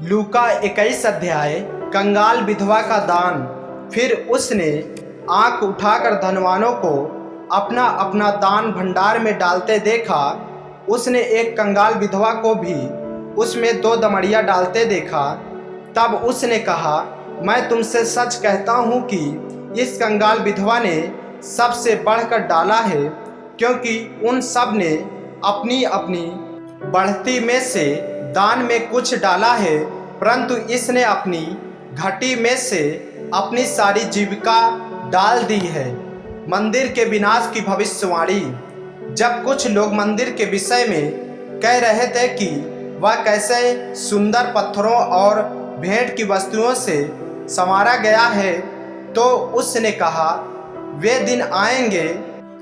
लूका 21 अध्याय। कंगाल विधवा का दान। फिर उसने आंख उठाकर धनवानों को अपना अपना दान भंडार में डालते देखा। उसने एक कंगाल विधवा को भी उसमें 2 दमड़ियाँ डालते देखा। तब उसने कहा, मैं तुमसे सच कहता हूँ कि इस कंगाल विधवा ने सबसे बढ़कर डाला है, क्योंकि उन सब ने अपनी अपनी बढ़ती में से दान में कुछ डाला है, परंतु इसने अपनी घटी में से अपनी सारी जीविका डाल दी है। मंदिर के विनाश की भविष्यवाणी। जब कुछ लोग मंदिर के विषय में कह रहे थे कि वह कैसे सुंदर पत्थरों और भेंट की वस्तुओं से संवारा गया है, तो उसने कहा, वे दिन आएंगे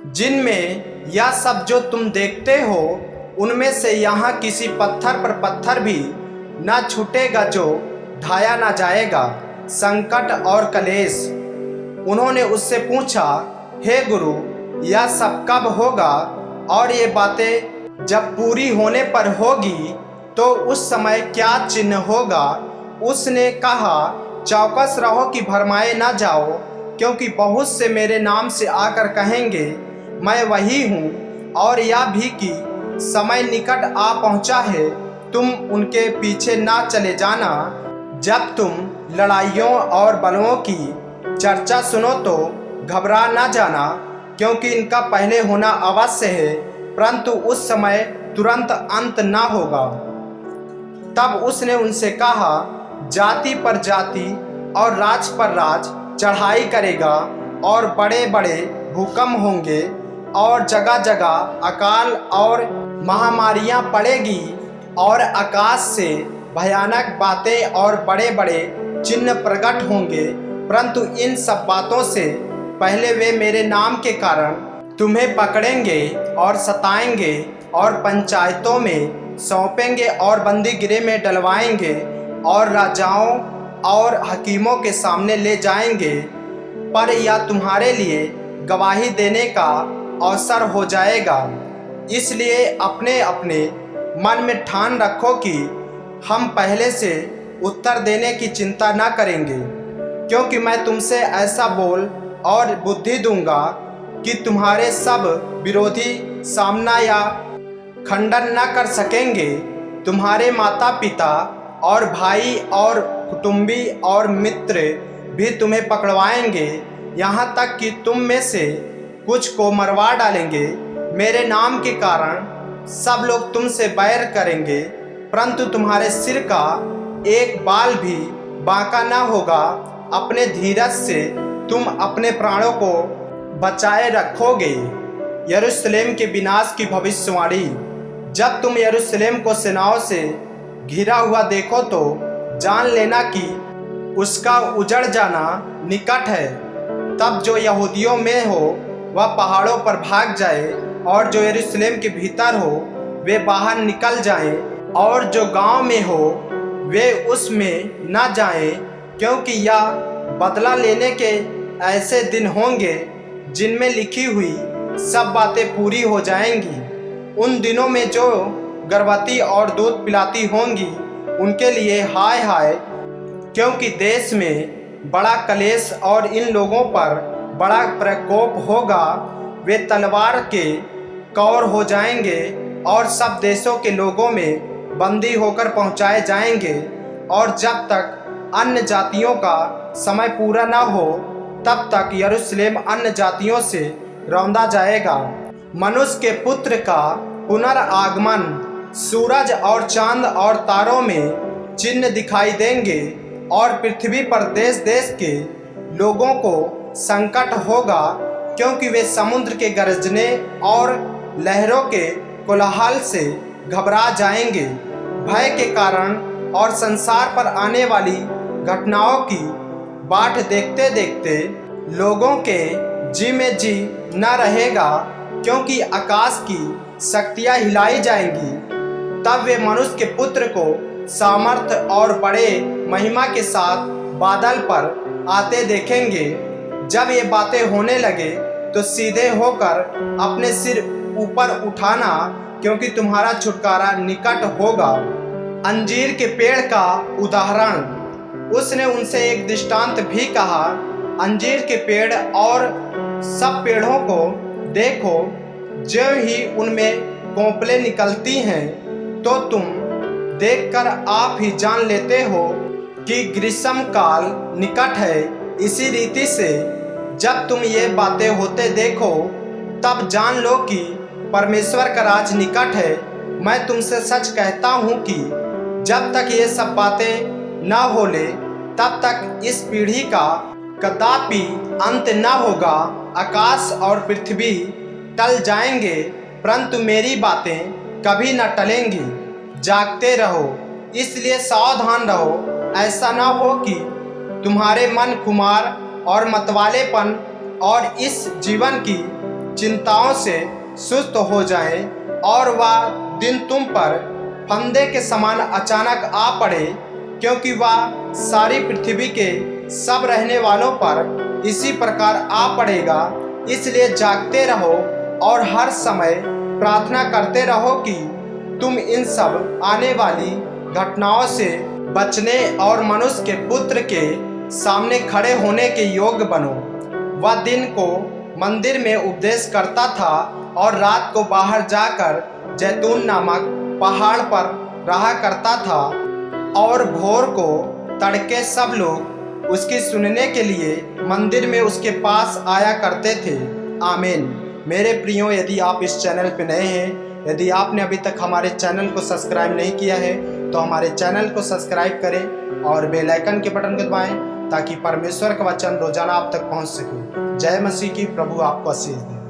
जिनमें यह सब जो तुम देखते हो, उनमें से यहाँ किसी पत्थर पर पत्थर भी न छूटेगा जो ढाया न जाएगा। संकट और कलेश। उन्होंने उससे पूछा, हे गुरु, यह सब कब होगा और ये बातें जब पूरी होने पर होगी तो उस समय क्या चिन्ह होगा? उसने कहा, चौकस रहो कि भरमाए न जाओ, क्योंकि बहुत से मेरे नाम से आकर कहेंगे, मैं वही हूँ, और यह भी कि समय निकट आ पहुँचा है। तुम उनके पीछे ना चले जाना। जब तुम लड़ाइयों और बलवों की चर्चा सुनो तो घबरा ना जाना, क्योंकि इनका पहले होना अवश्य है, परंतु उस समय तुरंत अंत ना होगा। तब उसने उनसे कहा, जाति पर जाति और राज पर राज चढ़ाई करेगा, और बड़े बड़े भूकंप होंगे, और जगह जगह अकाल और महामारियां पड़ेगी, और आकाश से भयानक बातें और बड़े बड़े चिन्ह प्रकट होंगे। परंतु इन सब बातों से पहले वे मेरे नाम के कारण तुम्हें पकड़ेंगे और सताएंगे, और पंचायतों में सौंपेंगे, और बंदी गृह में डलवाएंगे, और राजाओं और हकीमों के सामने ले जाएंगे। पर यह तुम्हारे लिए गवाही देने का अवसर हो जाएगा। इसलिए अपने अपने मन में ठान रखो कि हम पहले से उत्तर देने की चिंता न करेंगे, क्योंकि मैं तुमसे ऐसा बोल और बुद्धि दूंगा कि तुम्हारे सब विरोधी सामना या खंडन न कर सकेंगे। तुम्हारे माता पिता और भाई और कुटुंबी और मित्र भी तुम्हें पकड़वाएंगे, यहाँ तक कि तुम में से कुछ को मरवा डालेंगे। मेरे नाम के कारण सब लोग तुमसे बैर करेंगे, परंतु तुम्हारे सिर का एक बाल भी बांका न होगा। अपने धीरज से तुम अपने प्राणों को बचाए रखोगे। यरूशलेम के विनाश की भविष्यवाणी। जब तुम यरूशलेम को सेनाओं से घिरा हुआ देखो तो जान लेना कि उसका उजड़ जाना निकट है। तब जो यहूदियों में हो वह पहाड़ों पर भाग जाए, और जो यरूशलेम के भीतर हो वे बाहर निकल जाएं, और जो गांव में हो वे उसमें न जाएं, क्योंकि यह बदला लेने के ऐसे दिन होंगे जिनमें लिखी हुई सब बातें पूरी हो जाएंगी। उन दिनों में जो गर्भवती और दूध पिलाती होंगी उनके लिए हाय हाय, क्योंकि देश में बड़ा कलेश और इन लोगों पर बड़ा प्रकोप होगा। वे तलवार के कौर हो जाएंगे और सब देशों के लोगों में बंदी होकर पहुंचाए जाएंगे। और जब तक अन्य जातियों का समय पूरा न हो तब तक यरूशलेम अन्य जातियों से रौंदा जाएगा। मनुष्य के पुत्र का पुनरागमन। सूरज और चांद और तारों में चिन्ह दिखाई देंगे, और पृथ्वी पर देश देश के लोगों को संकट होगा, क्योंकि वे समुद्र के गरजने और लहरों के कोलाहल से घबरा जाएंगे। भय के कारण और संसार पर आने वाली घटनाओं की बाट देखते देखते लोगों के जी में जी न रहेगा, क्योंकि आकाश की शक्तियाँ हिलाई जाएंगी। तब वे मनुष्य के पुत्र को सामर्थ्य और बड़े महिमा के साथ बादल पर आते देखेंगे। जब ये बातें होने लगे तो सीधे होकर अपने सिर ऊपर उठाना, क्योंकि तुम्हारा छुटकारा निकट होगा। अंजीर के पेड़ का उदाहरण। उसने उनसे एक दृष्टांत भी कहा, अंजीर के पेड़ और सब पेड़ों को देखो, जो ही उनमें कोंपलें निकलती हैं तो तुम देखकर आप ही जान लेते हो कि ग्रीष्म काल निकट है। इसी रीति से जब तुम ये बातें होते देखो तब जान लो कि परमेश्वर का राज निकट है। मैं तुमसे सच कहता हूँ कि जब तक ये सब बातें न हो ले तब तक इस पीढ़ी का कदापि अंत न होगा। आकाश और पृथ्वी टल जाएंगे परंतु मेरी बातें कभी न टलेंगी। जागते रहो, इसलिए सावधान रहो। ऐसा न हो कि तुम्हारे मन कुमार और मतवालेपन और इस जीवन की चिंताओं से सुस्त हो जाएं और वह दिन तुम पर फंदे के समान अचानक आ पड़े, क्योंकि वह सारी पृथ्वी के सब रहने वालों पर इसी प्रकार आ पड़ेगा। इसलिए जागते रहो और हर समय प्रार्थना करते रहो कि तुम इन सब आने वाली घटनाओं से बचने और मनुष्य के पुत्र के सामने खड़े होने के योग्य बनो। वह दिन को मंदिर में उपदेश करता था और रात को बाहर जाकर जैतून नामक पहाड़ पर रहा करता था, और भोर को तड़के सब लोग उसकी सुनने के लिए मंदिर में उसके पास आया करते थे। आमीन। मेरे प्रियो, यदि आप इस चैनल पर नए हैं, यदि आपने अभी तक हमारे चैनल को सब्सक्राइब नहीं किया है तो हमारे चैनल को सब्सक्राइब करें और बेल आइकन के बटन को दबाएं ताकि परमेश्वर का वचन रोजाना आप तक पहुंच सके। जय मसीह की। प्रभु आपको आशीष दे।